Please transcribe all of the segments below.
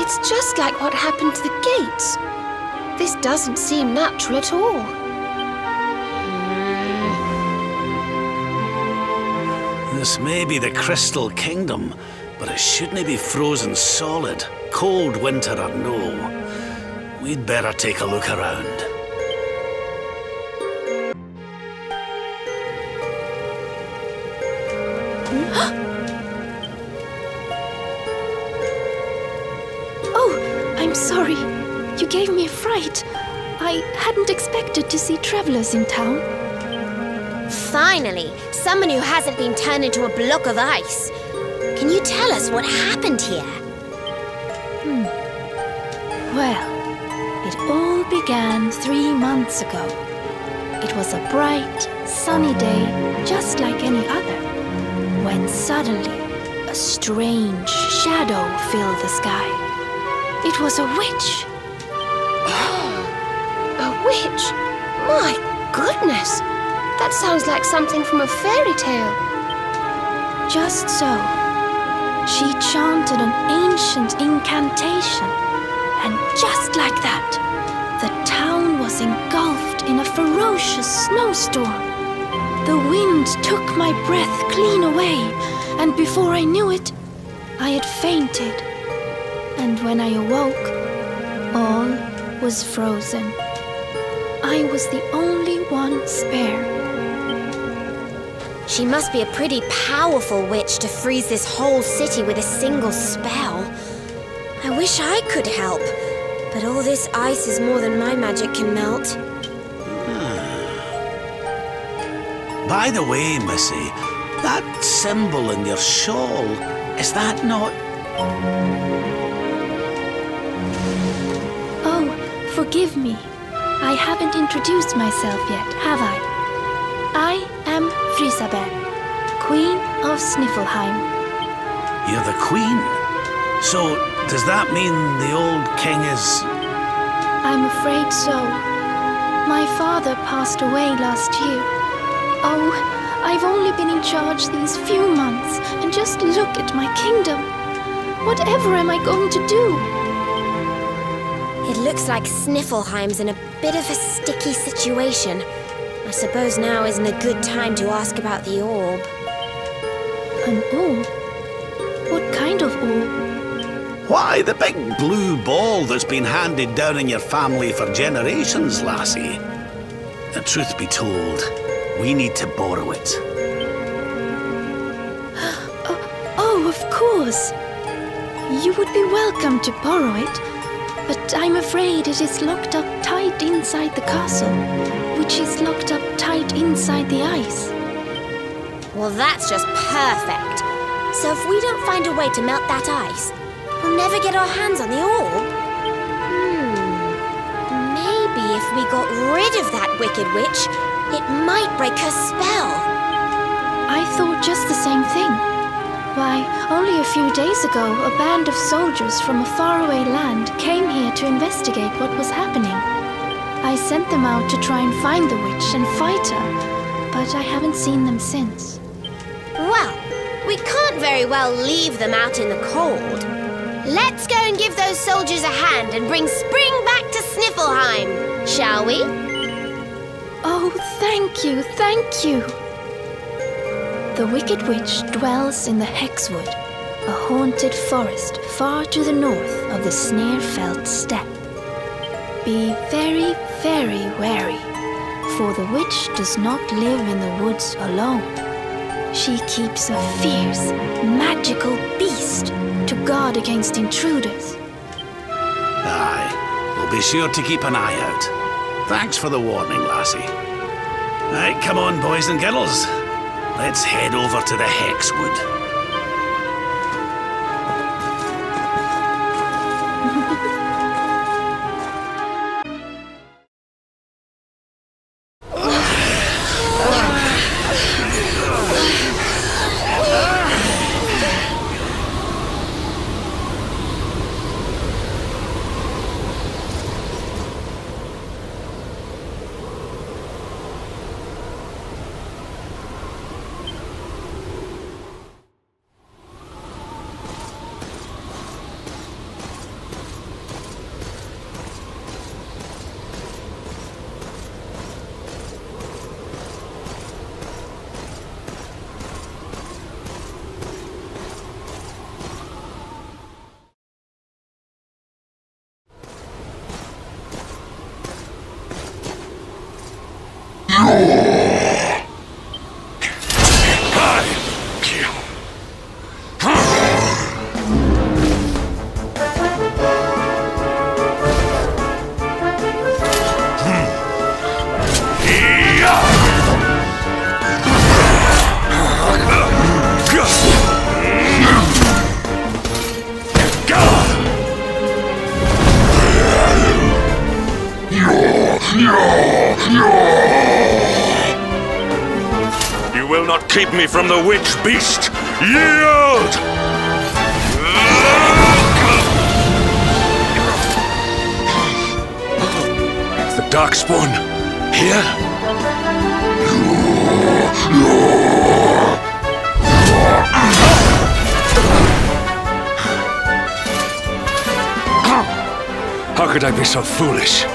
It's just like what happened to the gates. This doesn't seem natural at all. This may be the Crystal Kingdom, but it shouldn't be frozen solid, cold winter or no. We'd better take a look around. Oh, I'm sorry. You gave me a fright. I hadn't expected to see travelers in town. Finally, someone who hasn't been turned into a block of ice. Can you tell us what happened here? Well, it all began 3 months ago. It was a bright, sunny day, just like any other, when suddenly a strange shadow filled the sky. It was a witch. A witch? My goodness! That sounds like something from a fairy tale. Just so. She chanted an ancient incantation, and just like that, the town was engulfed in a ferocious snowstorm. The wind took my breath clean away, and before I knew it, I had fainted. And when I awoke, all was frozen. I was the only one spare. She must be a pretty powerful witch to freeze this whole city with a single spell. I wish I could help, but all this ice is more than my magic can melt. By the way, Missy, that symbol in your shawl, is that not... Oh, forgive me. I haven't introduced myself yet, have I? I am Frisabel, Queen of Sniflheim. You're the Queen? So, does that mean the old king is... I'm afraid so. My father passed away last year. Oh, I've only been in charge these few months, and just look at my kingdom. Whatever am I going to do? It looks like Sniflheim's in a bit of a sticky situation. I suppose now isn't a good time to ask about the orb. An orb? What kind of orb? Why, the big blue ball that's been handed down in your family for generations, lassie. The truth be told, we need to borrow it. Oh, of course. You would be welcome to borrow it, but I'm afraid it is locked up tight inside the castle, which is locked up tight inside the ice. Well, that's just perfect. So if we don't find a way to melt that ice, we'll never get our hands on the orb. Maybe if we got rid of that wicked witch, it might break her spell. I thought just the same thing. Why, only a few days ago, a band of soldiers from a faraway land came here to investigate what was happening. I sent them out to try and find the witch and fight her, but I haven't seen them since. Well, we can't very well leave them out in the cold. Let's go and give those soldiers a hand and bring spring back to Sniflheim, shall we? Oh, thank you, thank you. The Wicked Witch dwells in the Hexwood, a haunted forest far to the north of the Snarefelt steppe. Be very, very wary, for the witch does not live in the woods alone. She keeps a fierce, magical beast to guard against intruders. Aye, we'll be sure to keep an eye out. Thanks for the warning, lassie. Right, come on, boys and girls. Let's head over to the Hexwood. You will not keep me from the witch beast! Yield! The Darkspawn here? How could I be so foolish?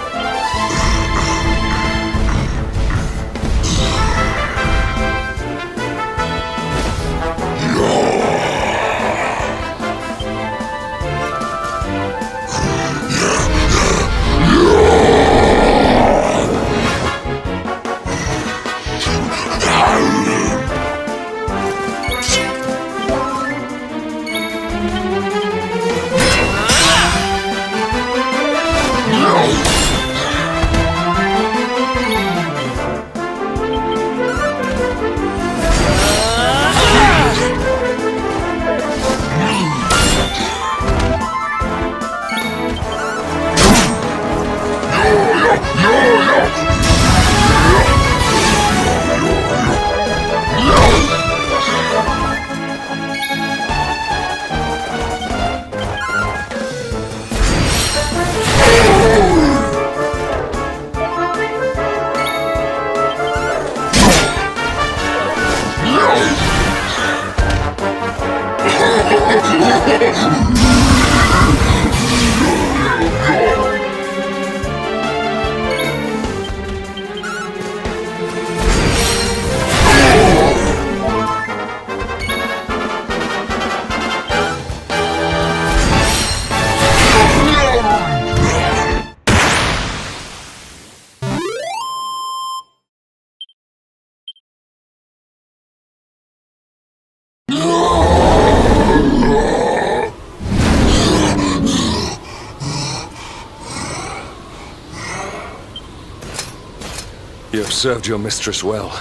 You have served your mistress well,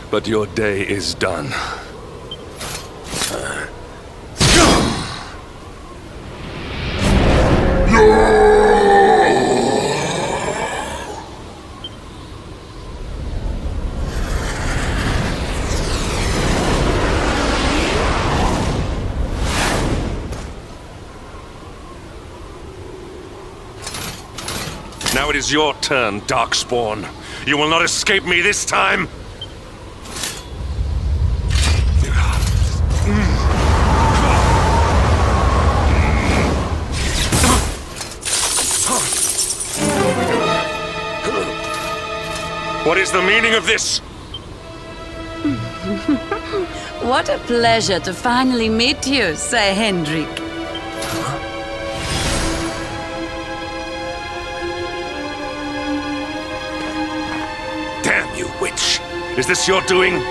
but your day is done. Now it is your turn, Darkspawn. You will not escape me this time! What is the meaning of this? What a pleasure to finally meet you, Sir Hendrik. Damn you, witch! Is this your doing?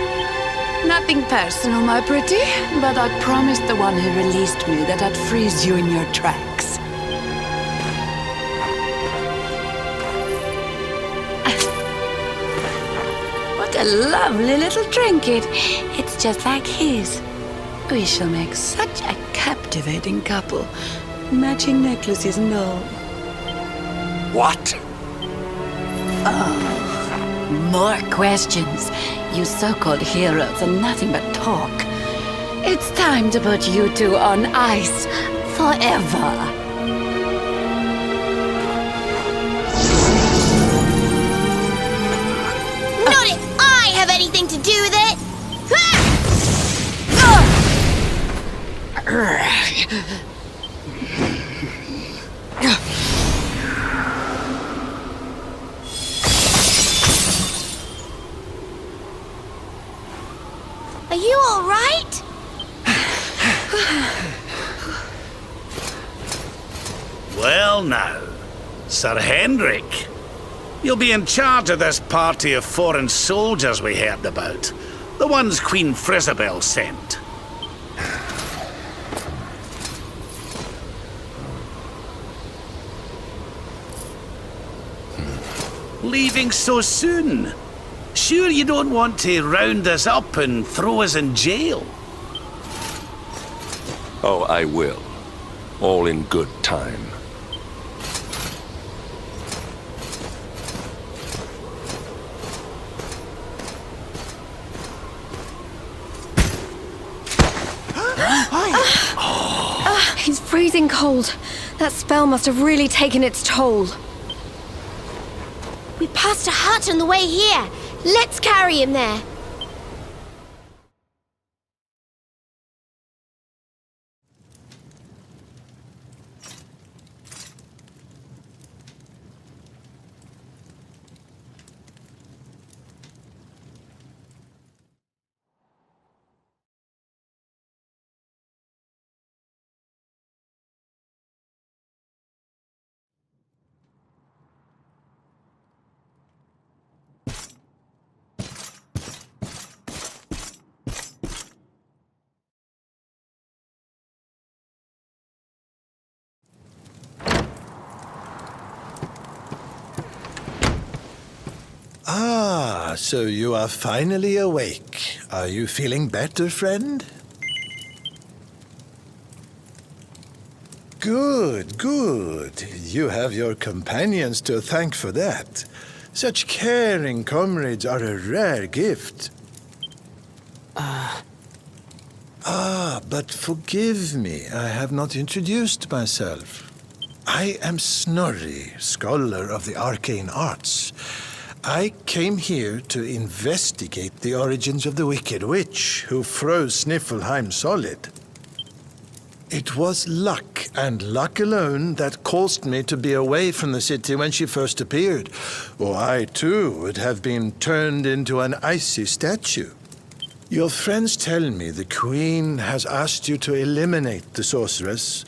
Nothing personal, my pretty, but I promised the one who released me that I'd freeze you in your tracks. What a lovely little trinket. It's just like his. We shall make such a captivating couple. Matching necklaces and all. What? More questions. You so-called heroes are nothing but talk. It's time to put you two on ice forever. Not if I have anything to do with it! Are you all right? Well now, Sir Hendrik, You'll be in charge of this party of foreign soldiers we heard about. The ones Queen Frisabel sent. Leaving so soon? Sure you don't want to round us up and throw us in jail? Oh, I will. All in good time. He's freezing cold. That spell must have really taken its toll. We passed a hut on the way here. Let's carry him there. Ah, so you are finally awake. Are you feeling better, friend? Good, good. You have your companions to thank for that. Such caring comrades are a rare gift. But forgive me, I have not introduced myself. I am Snorri, scholar of the arcane arts. I came here to investigate the origins of the Wicked Witch who froze Sniflheim solid. It was luck, and luck alone, that caused me to be away from the city when she first appeared, or I too would have been turned into an icy statue. Your friends tell me the Queen has asked you to eliminate the sorceress.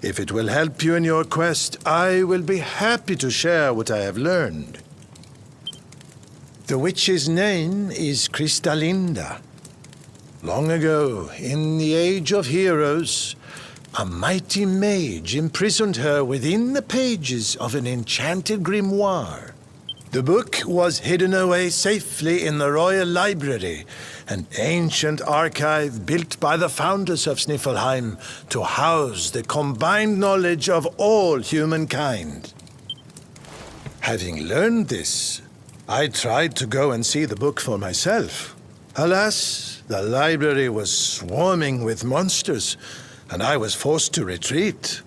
If it will help you in your quest, I will be happy to share what I have learned. The witch's name is Kristalinda. Long ago, in the Age of Heroes, a mighty mage imprisoned her within the pages of an enchanted grimoire. The book was hidden away safely in the Royal Library, an ancient archive built by the founders of Sniflheim to house the combined knowledge of all humankind. Having learned this, I tried to go and see the book for myself. Alas, the library was swarming with monsters, and I was forced to retreat.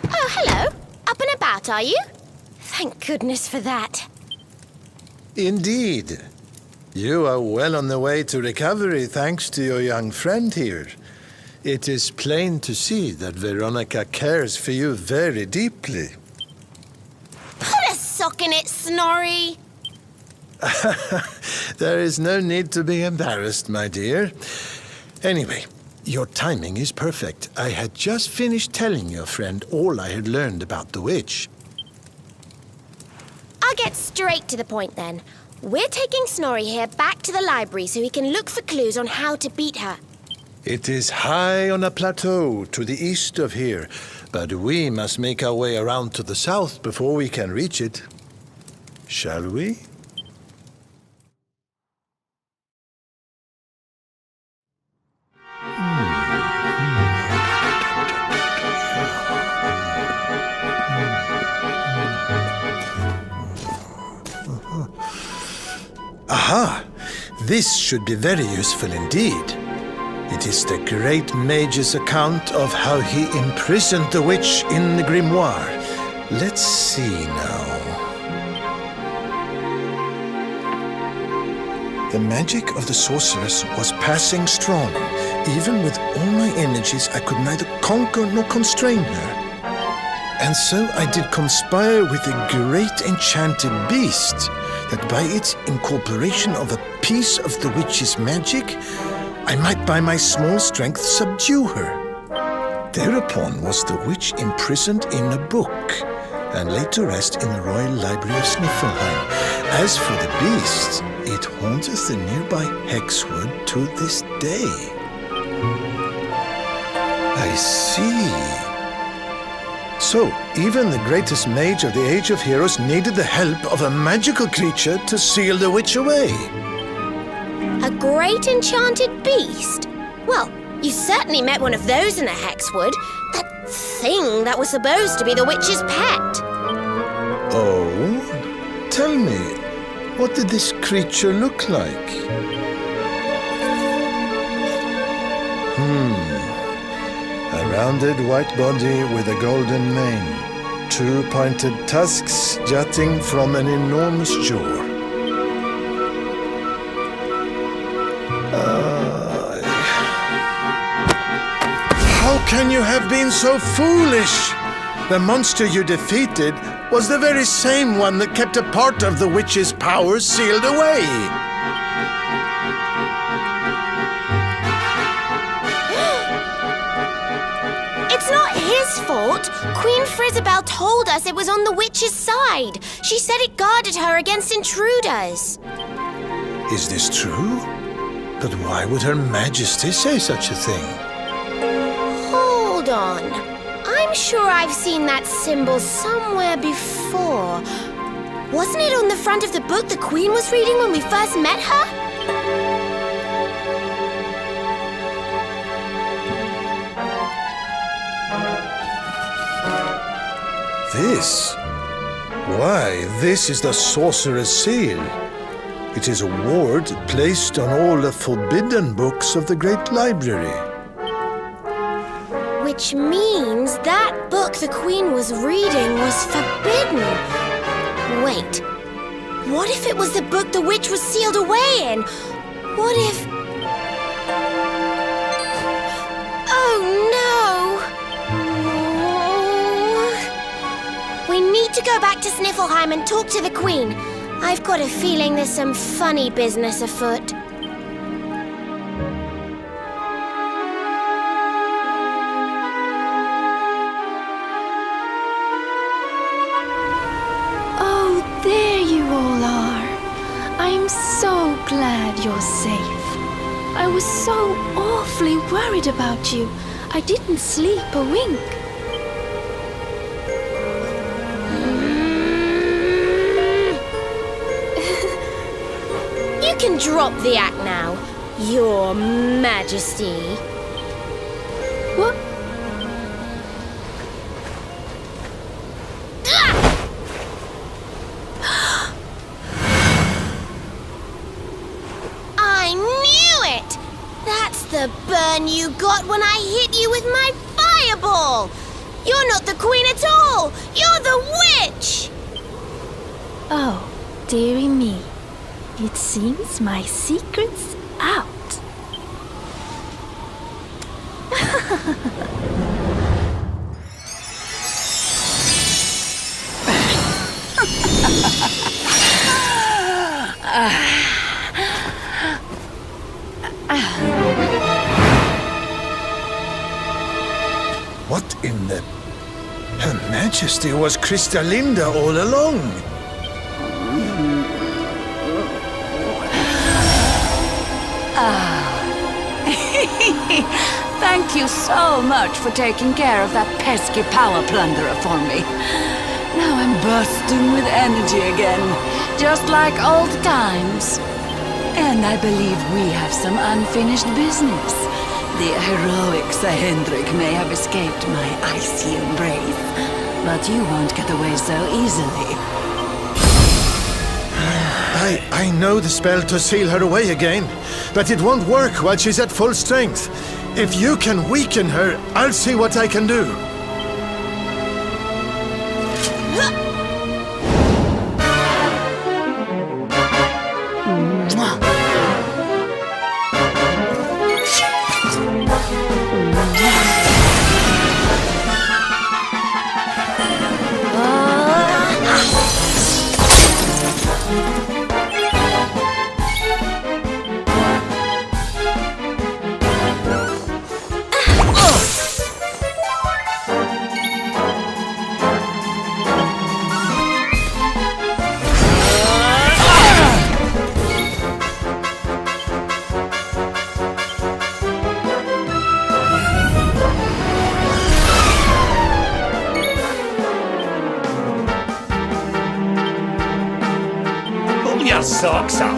Oh, hello. Up and about, are you? Thank goodness for that. Indeed. You are well on the way to recovery thanks to your young friend here. It is plain to see that Veronica cares for you very deeply. Put a sock in it, Snorri. There is no need to be embarrassed, my dear. Anyway, your timing is perfect. I had just finished telling your friend all I had learned about the witch. I'll get straight to the point then. We're taking Snorri here back to the library so he can look for clues on how to beat her. It is high on a plateau to the east of here, but we must make our way around to the south before we can reach it. Shall we? Aha! This should be very useful indeed. It is the great mage's account of how he imprisoned the witch in the grimoire. Let's see now. The magic of the sorceress was passing strong. Even with all my energies, I could neither conquer nor constrain her. And so I did conspire with a great enchanted beast, that by its incorporation of a piece of the witch's magic, I might by my small strength subdue her. Thereupon was the witch imprisoned in a book, and laid to rest in the royal library of Sniflheim. As for the beast, it haunteth the nearby Hexwood to this day. I see. So, even the greatest mage of the Age of Heroes needed the help of a magical creature to seal the witch away. A great enchanted beast? Well, you certainly met one of those in the Hexwood. That thing that was supposed to be the witch's pet. Oh? Tell me, what did this creature look like? A rounded white body with a golden mane. 2 pointed tusks jutting from an enormous jaw. How can you have been so foolish? The monster you defeated was the very same one that kept a part of the witch's powers sealed away. It's not his fault. Queen Frizzabelle told us it was on the witch's side. She said it guarded her against intruders. Is this true? But why would Her Majesty say such a thing? Hold on. I'm sure I've seen that symbol somewhere before. Wasn't it on the front of the book the Queen was reading when we first met her? This? Why, this is the Sorcerer's Seal. It is a ward placed on all the forbidden books of the Great Library. Which means that book the Queen was reading was forbidden. Wait, what if it was the book the witch was sealed away in? What if... Oh no! We need to go back to Sniflheim and talk to the Queen. I've got a feeling there's some funny business afoot. Oh, there you all are. I'm so glad you're safe. I was so awfully worried about you. I didn't sleep a wink. You can drop the act now, Your Majesty. What? I knew it! That's the burn you got when I hit you with my fireball! You're not the Queen at all! You're the witch! Oh, dearie me. It seems my secret's out. What in the... Her Majesty was Kristalinda all along. Thank you so much for taking care of that pesky power plunderer for me. Now I'm bursting with energy again, just like old times. And I believe we have some unfinished business. The heroic Sir Hendrik may have escaped my icy embrace, but you won't get away so easily. I know the spell to seal her away again, but it won't work while she's at full strength. If you can weaken her, I'll see what I can do. socks up.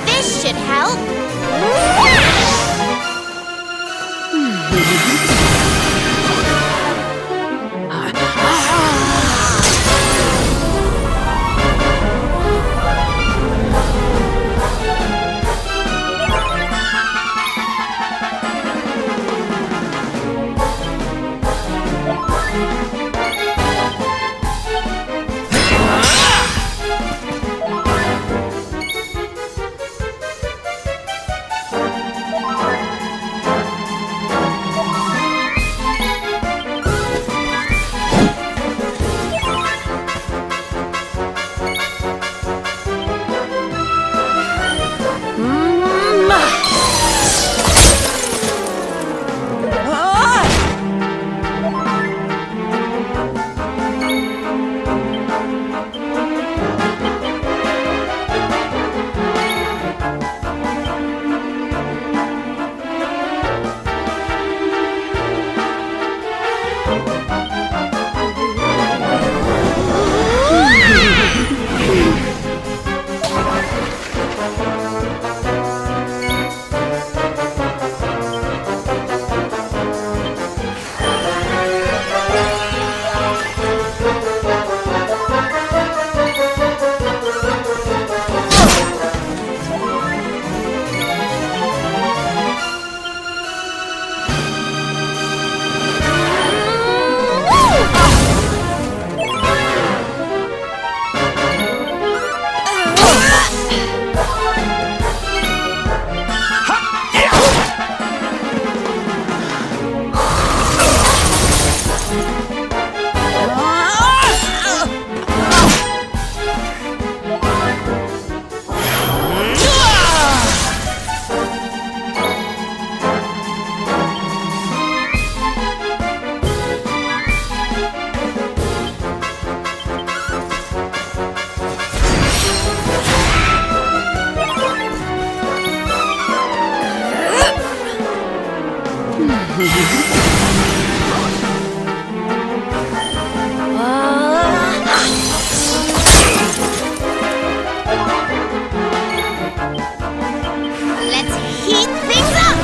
This should help. Let's heat things up!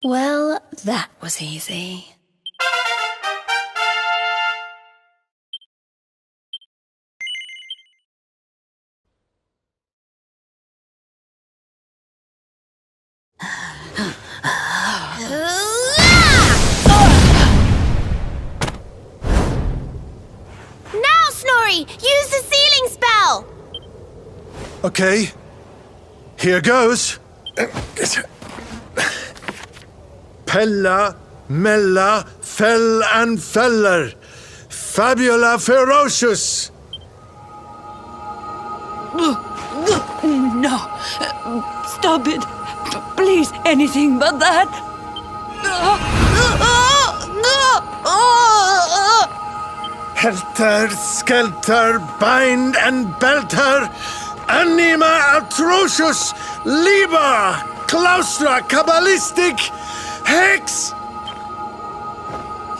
Well, that was easy. Now, Snorri! Use the sealing spell! Okay, here goes. Pella, Mella, Fell and Feller. Fabula Ferocious. No! Stop it! Please, anything but that. Helter skelter, bind and belt her, anima atrocious, liber, claustra, kabbalistic, hex!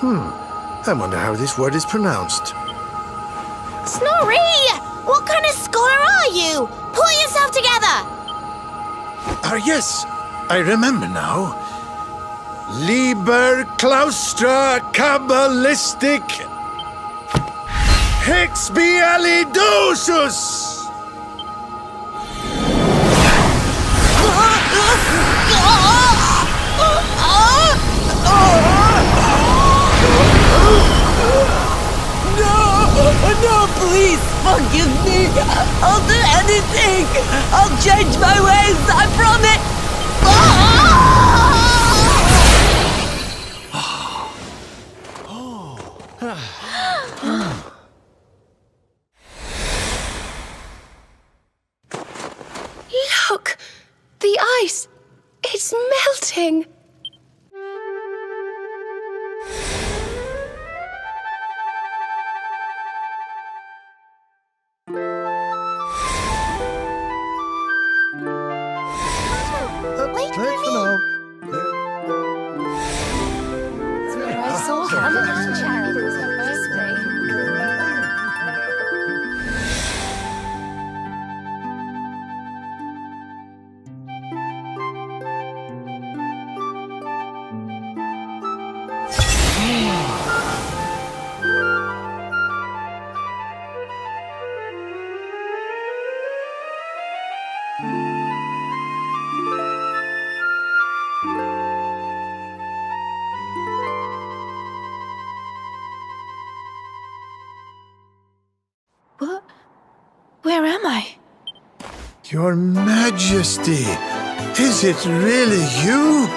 I wonder how this word is pronounced. Snorri! What kind of scholar are you? Pull yourself together! Yes, I remember now. Liber, claustra, kabbalistic, hex bealidosus! No, please forgive me. I'll do anything. I'll change my ways, I promise. Look! The ice! It's melting! Wait for me! I saw him. What? Where am I? Your Majesty, is it really you?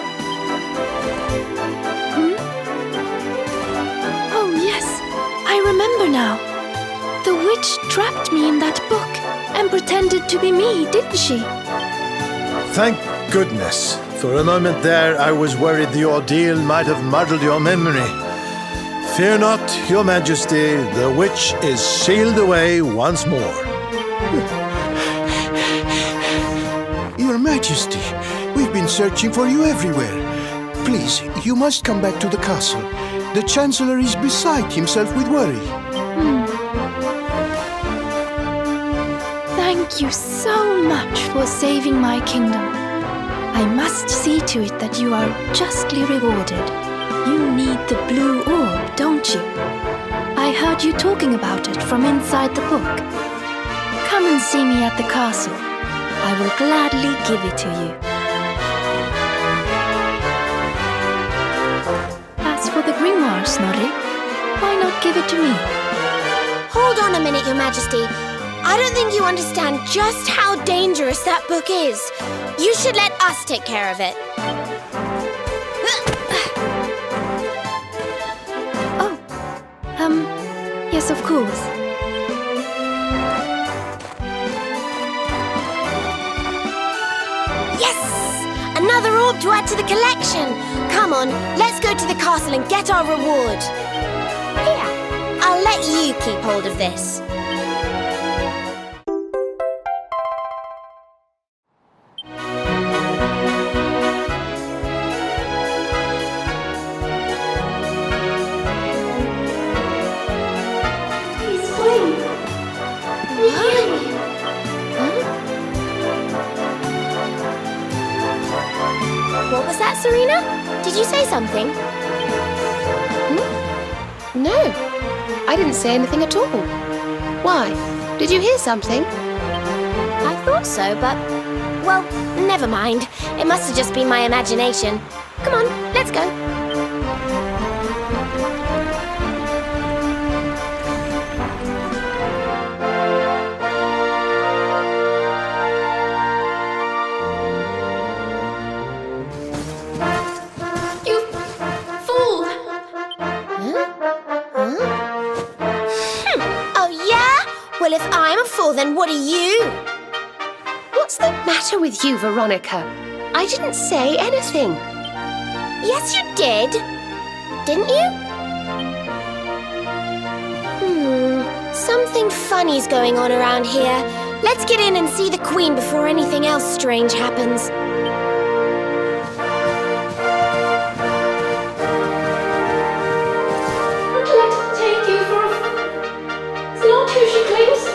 Oh, yes. I remember now. The witch trapped me in that book and pretended to be me, didn't she? Thank goodness. For a moment there, I was worried the ordeal might have muddled your memory. Fear not, Your Majesty, the witch is sealed away once more. Your Majesty, we've been searching for you everywhere. Please, you must come back to the castle. The Chancellor is beside himself with worry. Thank you so much for saving my kingdom. I must see to it that you are justly rewarded. You need the blue orb, don't you? I heard you talking about it from inside the book. Come and see me at the castle. I will gladly give it to you. As for the grimoire, Snorri, why not give it to me? Hold on a minute, Your Majesty. I don't think you understand just how dangerous that book is. You should let us take care of it. Yes, of course. Yes! Another orb to add to the collection. Come on, let's go to the castle and get our reward. Here, I'll let you keep hold of this. What was that, Serena? Did you say something? No, I didn't say anything at all. Why? Did you hear something? I thought so, but... well, never mind. It must have just been my imagination. Come on, let's go. Well, if I'm a fool, then what are you? What's the matter with you, Veronica? I didn't say anything. Yes, you did. Didn't you? Something funny's going on around here. Let's get in and see the Queen before anything else strange happens. Would you like to take you for a... It's not who she claims.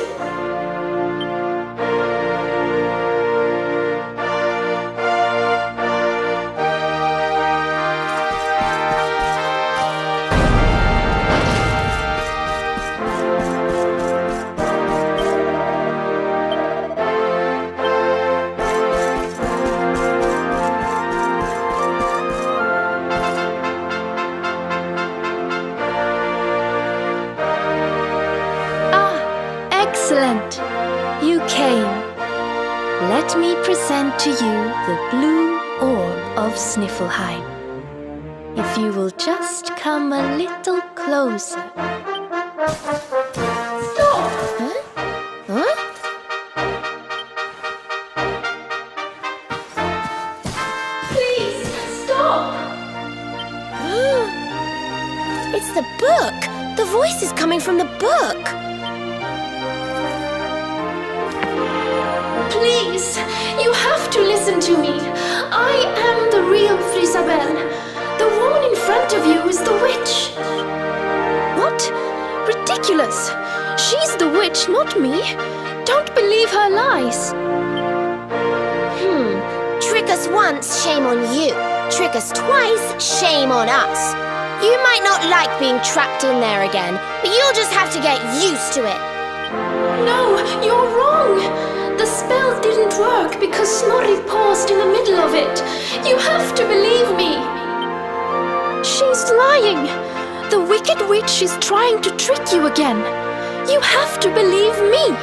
Excellent! You came. Let me present to you the blue orb of Sniflheim. If you will just come a little closer. Stop! Huh? Please, stop! It's the book! The voice is coming from the book! Please, you have to listen to me. I am the real Frisabel. The woman in front of you is the witch. What? Ridiculous! She's the witch, not me. Don't believe her lies. Trick us once, shame on you. Trick us twice, shame on us. You might not like being trapped in there again, but you'll just have to get used to it. No, you're wrong. The spell didn't work because Snorri paused in the middle of it. You have to believe me. She's lying. The wicked witch is trying to trick you again. You have to believe me.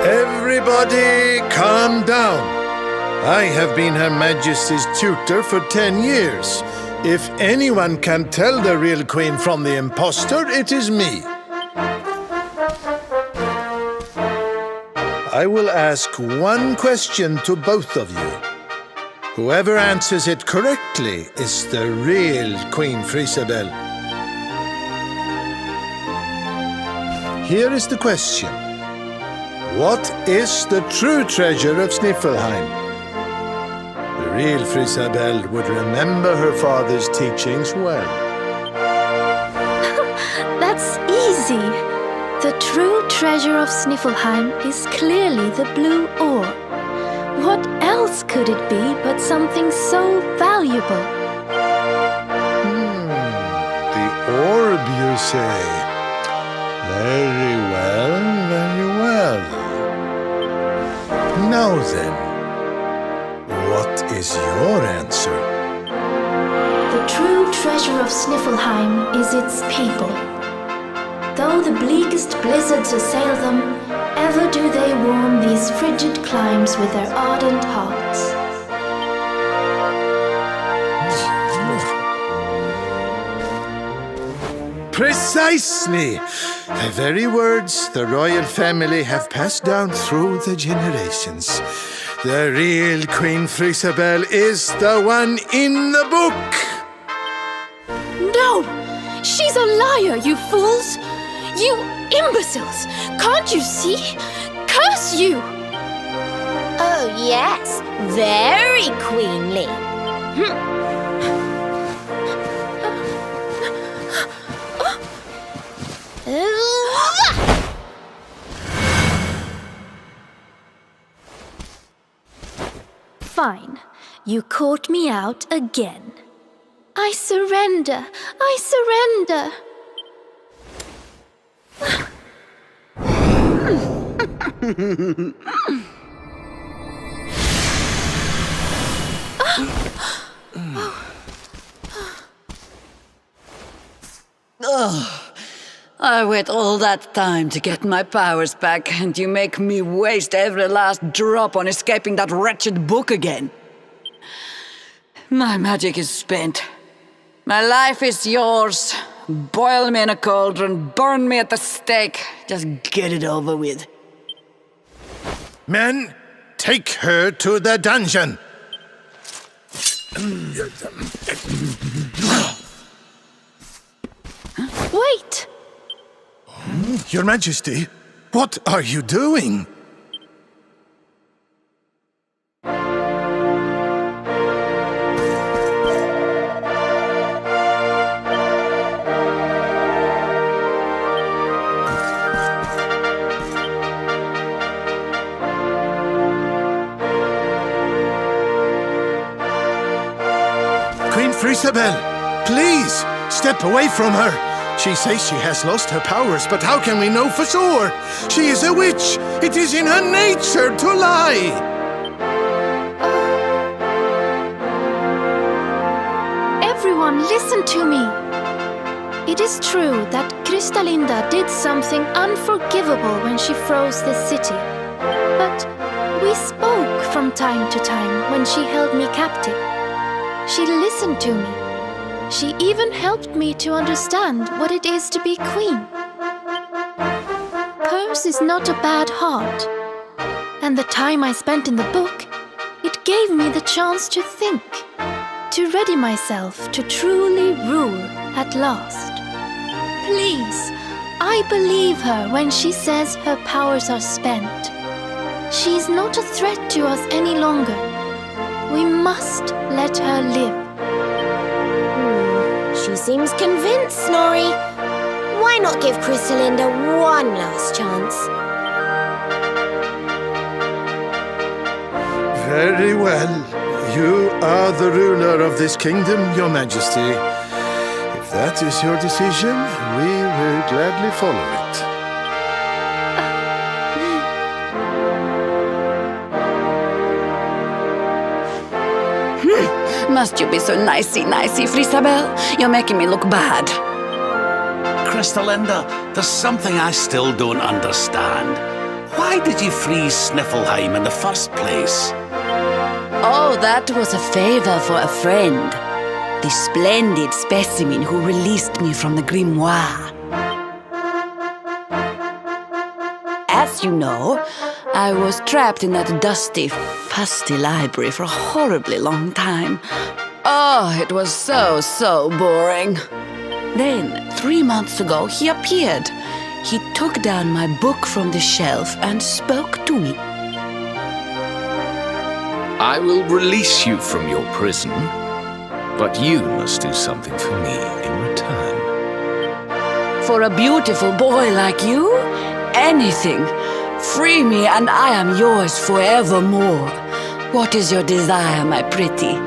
Everybody, calm down. I have been Her Majesty's tutor for 10 years. If anyone can tell the real Queen from the impostor, it is me. I will ask one question to both of you. Whoever answers it correctly is the real Queen Frisabel. Here is the question. What is the true treasure of Sniflheim? The real Frisabel would remember her father's teachings well. That's easy. The true treasure of Sniflheim is clearly the blue orb. What else could it be but something so valuable? The orb, you say? Very well, very well. Now then, what is your answer? The true treasure of Sniflheim is its people. Though the bleakest blizzards assail them, ever do they warm these frigid climes with their ardent hearts. Precisely! The very words the royal family have passed down through the generations. The real Queen Frisabel is the one in the book! No! She's a liar, you fools! You imbeciles! Can't you see? Curse you! Oh, yes. Very queenly. Fine. You caught me out again. I surrender! I surrender! I wait all that time to get my powers back, and you make me waste every last drop on escaping that wretched book again. My magic is spent. My life is yours. Boil me in a cauldron, burn me at the stake. Just get it over with. Men, take her to the dungeon. Wait! Your Majesty, what are you doing? Queen Isabel, please, step away from her. She says she has lost her powers, but how can we know for sure? She is a witch. It is in her nature to lie. Everyone, listen to me. It is true that Kristalinda did something unforgivable when she froze this city. But we spoke from time to time when she held me captive. She listened to me. She even helped me to understand what it is to be queen. Hers is not a bad heart. And the time I spent in the book, it gave me the chance to think, to ready myself to truly rule at last. Please, I believe her when she says her powers are spent. She is not a threat to us any longer. We must let her live. She seems convinced, Snorri. Why not give Kristalinda one last chance? Very well. You are the ruler of this kingdom, Your Majesty. If that is your decision, we will gladly follow it. Must you be so nicey, Frisabel? You're making me look bad. Kristalinda, there's something I still don't understand. Why did you freeze Sniflheim in the first place? Oh, that was a favor for a friend. The splendid specimen who released me from the grimoire. As you know, I was trapped in that dusty, fusty library for a horribly long time. Oh, it was so boring. Then, 3 months ago, he appeared. He took down my book from the shelf and spoke to me. I will release you from your prison, but you must do something for me in return. For a beautiful boy like you, anything. Free me and I am yours forevermore. What is your desire, my pretty?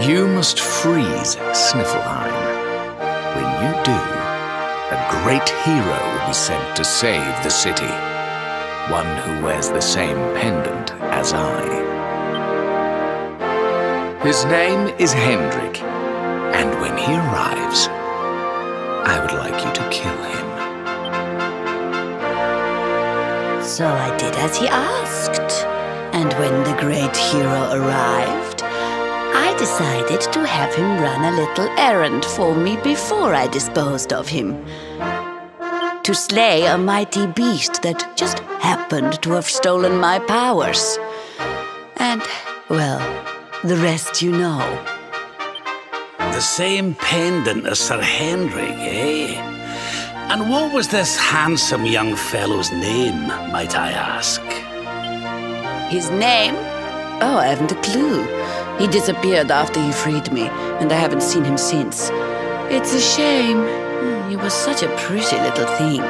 You must freeze Sniflheim. When you do, a great hero will be sent to save the city. One who wears the same pendant as I. His name is Hendrik, and when he arrives, I would like you to kill him. So I did as he asked. And when the great hero arrived, I decided to have him run a little errand for me before I disposed of him. To slay a mighty beast that just happened to have stolen my powers. And, well, the rest you know. The same pendant as Sir Hendrik, eh? And what was this handsome young fellow's name, might I ask? His name? Oh, I haven't a clue. He disappeared after he freed me, and I haven't seen him since. It's a shame. He was such a pretty little thing.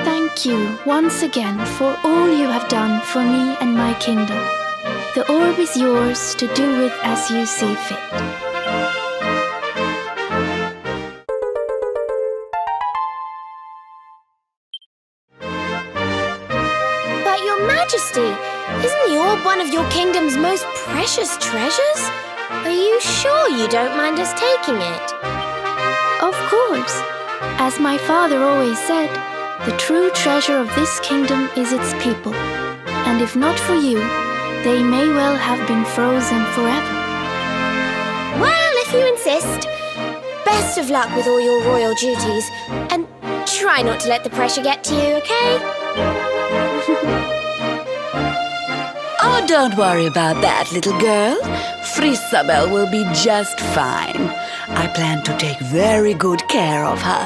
Thank you once again for all you have done for me and my kingdom. The orb is yours to do with as you see fit. But Your Majesty, isn't the orb one of your kingdom's most precious treasures? Are you sure you don't mind us taking it? Of course. As my father always said, the true treasure of this kingdom is its people. And if not for you, they may well have been frozen forever. Well, if you insist. best of luck with all your royal duties. And try not to let the pressure get to you, okay? Oh, don't worry about that, little girl. Frisabel will be just fine. I plan to take very good care of her.